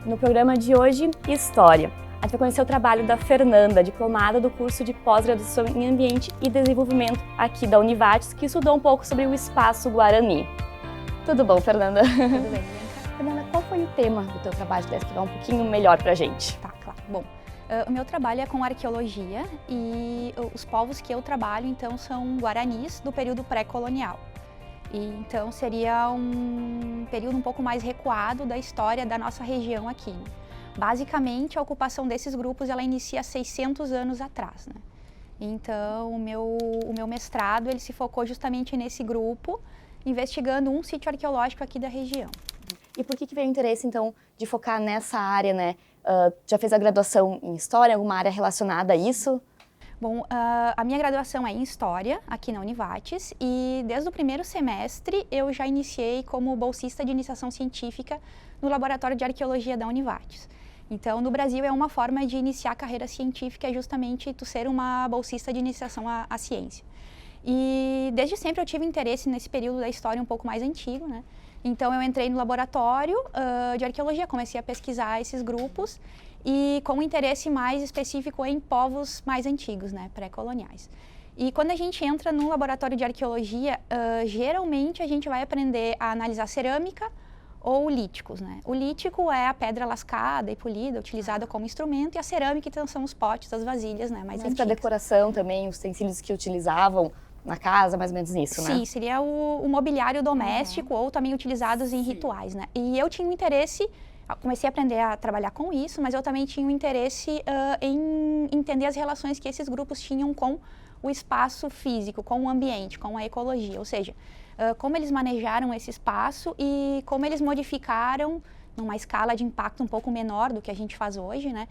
no programa de hoje, História. A gente vai conhecer o trabalho da Fernanda, diplomada do curso de pós-graduação em Ambiente e Desenvolvimento aqui da Univates, que estudou um pouco sobre o espaço Guarani. Tudo bom, Fernanda? Tudo bem, Bianca. Fernanda, qual foi o tema do teu trabalho? Deve explicar um pouquinho melhor pra gente. Tá, claro. Bom, o meu trabalho é com arqueologia e os povos que eu trabalho, então, são guaranis do período pré-colonial. E, então, seria um período um pouco mais recuado da história da nossa região aqui. Basicamente, a ocupação desses grupos, ela inicia 600 anos atrás, né? Então, o meu mestrado, ele se focou justamente nesse grupo, investigando um sítio arqueológico aqui da região. E por que veio o interesse, então, de focar nessa área, né? Já fez a graduação em História, alguma área relacionada a isso? Bom, a minha graduação é em História, aqui na Univates, e desde o primeiro semestre eu já iniciei como bolsista de iniciação científica no Laboratório de Arqueologia da Univates. Então, no Brasil, é uma forma de iniciar a carreira científica, é justamente tu ser uma bolsista de iniciação à ciência. E desde sempre eu tive interesse nesse período da história um pouco mais antigo, né? Então, eu entrei no laboratório de arqueologia, comecei a pesquisar esses grupos e com um interesse mais específico em povos mais antigos, né, pré-coloniais. E quando a gente entra no laboratório de arqueologia, geralmente a gente vai aprender a analisar cerâmica ou líticos, né? O lítico é a pedra lascada e polida, utilizada como instrumento, e a cerâmica, então, são os potes, as vasilhas, né, mais antigas. Para decoração também, os utensílios que utilizavam na casa, mais ou menos nisso, né? Sim, seria o mobiliário doméstico ou também utilizados em rituais, né? E eu tinha um interesse, comecei a aprender a trabalhar com isso, mas eu também tinha um interesse em entender as relações que esses grupos tinham com o espaço físico, com o ambiente, com a ecologia, ou seja, como eles manejaram esse espaço e como eles modificaram, numa escala de impacto um pouco menor do que a gente faz hoje, né,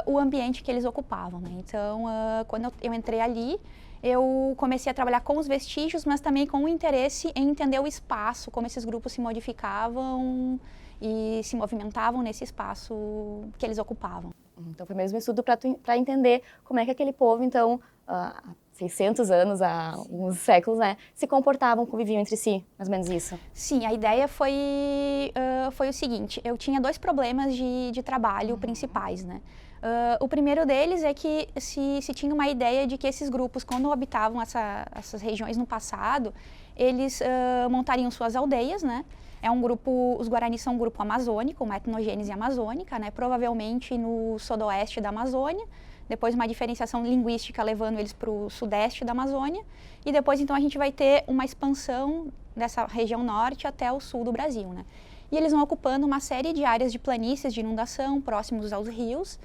o ambiente que eles ocupavam, né? Então, quando eu entrei ali, eu comecei a trabalhar com os vestígios, mas também com o interesse em entender o espaço, como esses grupos se modificavam e se movimentavam nesse espaço que eles ocupavam. Então foi mesmo um estudo para entender como é que aquele povo, então, há 600 anos, há uns séculos, né, se comportavam, conviviam entre si, mais ou menos isso. Sim, a ideia foi o seguinte, eu tinha dois problemas de trabalho principais, né? O primeiro deles é que se tinha uma ideia de que esses grupos, quando habitavam essas regiões no passado, eles montariam suas aldeias, né? Os Guaranis são um grupo amazônico, uma etnogênese amazônica, né? Provavelmente no sudoeste da Amazônia, depois uma diferenciação linguística levando eles para o sudeste da Amazônia, e depois então a gente vai ter uma expansão dessa região norte até o sul do Brasil, né? E eles vão ocupando uma série de áreas de planícies de inundação próximos aos rios,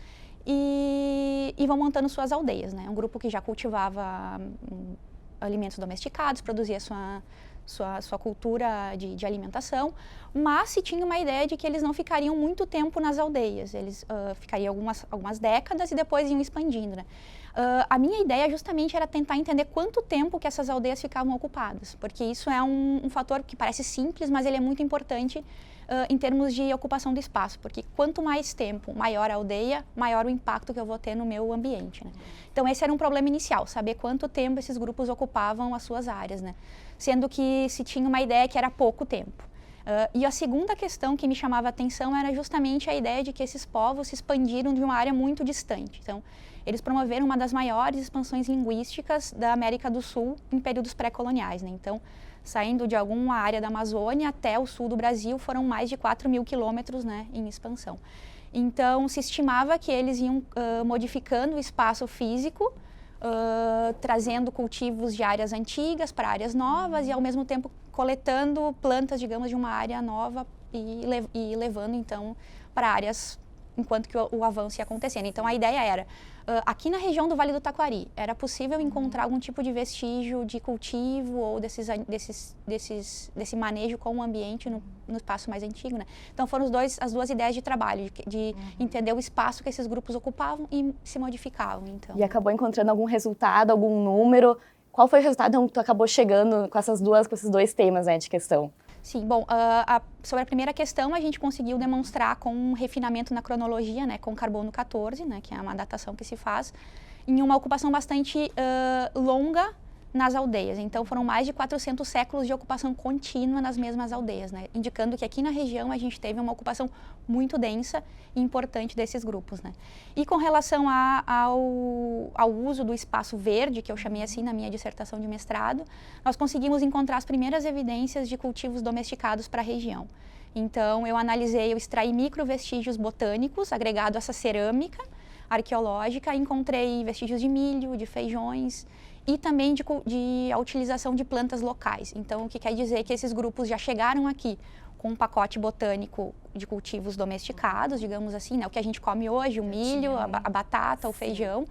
e vão montando suas aldeias, né? Um grupo que já cultivava alimentos domesticados, produzia sua cultura de alimentação, mas se tinha uma ideia de que eles não ficariam muito tempo nas aldeias, eles ficariam algumas décadas e depois iam expandindo, né? A minha ideia justamente era tentar entender quanto tempo que essas aldeias ficavam ocupadas, porque isso é um fator que parece simples, mas ele é muito importante em termos de ocupação do espaço, porque quanto mais tempo, maior a aldeia, maior o impacto que eu vou ter no meu ambiente, né? Então esse era um problema inicial, saber quanto tempo esses grupos ocupavam as suas áreas, né? Sendo que se tinha uma ideia que era pouco tempo. E a segunda questão que me chamava a atenção era justamente a ideia de que esses povos se expandiram de uma área muito distante. Então, eles promoveram uma das maiores expansões linguísticas da América do Sul em períodos pré-coloniais, né? Então, saindo de alguma área da Amazônia até o sul do Brasil, foram mais de 4.000 quilômetros, né, em expansão. Então, se estimava que eles iam modificando o espaço físico, trazendo cultivos de áreas antigas para áreas novas e, ao mesmo tempo, coletando plantas, digamos, de uma área nova e levando, então, para áreas enquanto que o avanço ia acontecendo. Então, a ideia era, aqui na região do Vale do Taquari, era possível encontrar algum tipo de vestígio de cultivo ou desse manejo com o ambiente no espaço mais antigo, né? Então, foram as duas ideias de trabalho, de entender o espaço que esses grupos ocupavam e se modificavam, então. E acabou encontrando algum resultado, algum número? Qual foi o resultado que tu acabou chegando com esses dois temas, né, de questão? Sim, bom, sobre a primeira questão, a gente conseguiu demonstrar com um refinamento na cronologia, né, com carbono 14, né, que é uma datação que se faz, em uma ocupação bastante longa nas aldeias. Então, foram mais de 400 séculos de ocupação contínua nas mesmas aldeias, né? Indicando que aqui na região a gente teve uma ocupação muito densa e importante desses grupos, né? E com relação ao uso do espaço verde, que eu chamei assim na minha dissertação de mestrado, nós conseguimos encontrar as primeiras evidências de cultivos domesticados para a região. Então, eu extraí microvestígios botânicos agregado a essa cerâmica arqueológica, encontrei vestígios de milho, de feijões e também a utilização de plantas locais. Então, o que quer dizer que esses grupos já chegaram aqui com um pacote botânico de cultivos domesticados, digamos assim, né? O que a gente come hoje, o milho, a batata, o feijão,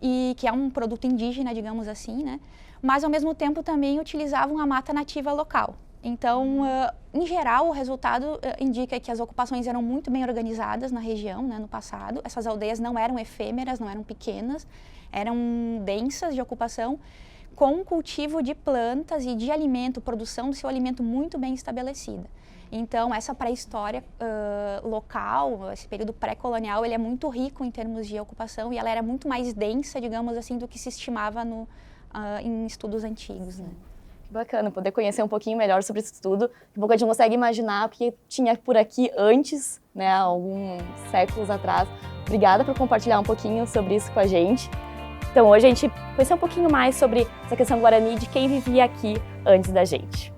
e que é um produto indígena, digamos assim, né? Mas, ao mesmo tempo, também utilizavam a mata nativa local. Então, em geral, o resultado indica que as ocupações eram muito bem organizadas na região, né, no passado. Essas aldeias não eram efêmeras, não eram pequenas, eram densas de ocupação, com cultivo de plantas e de alimento, produção do seu alimento muito bem estabelecida. Então, essa pré-história local, esse período pré-colonial, ele é muito rico em termos de ocupação e ela era muito mais densa, digamos assim, do que se estimava em estudos antigos, né? Que bacana, poder conhecer um pouquinho melhor sobre isso tudo. Um pouco a gente consegue imaginar o que tinha por aqui antes, né, alguns séculos atrás. Obrigada por compartilhar um pouquinho sobre isso com a gente. Então hoje a gente conheceu um pouquinho mais sobre essa questão guarani de quem vivia aqui antes da gente.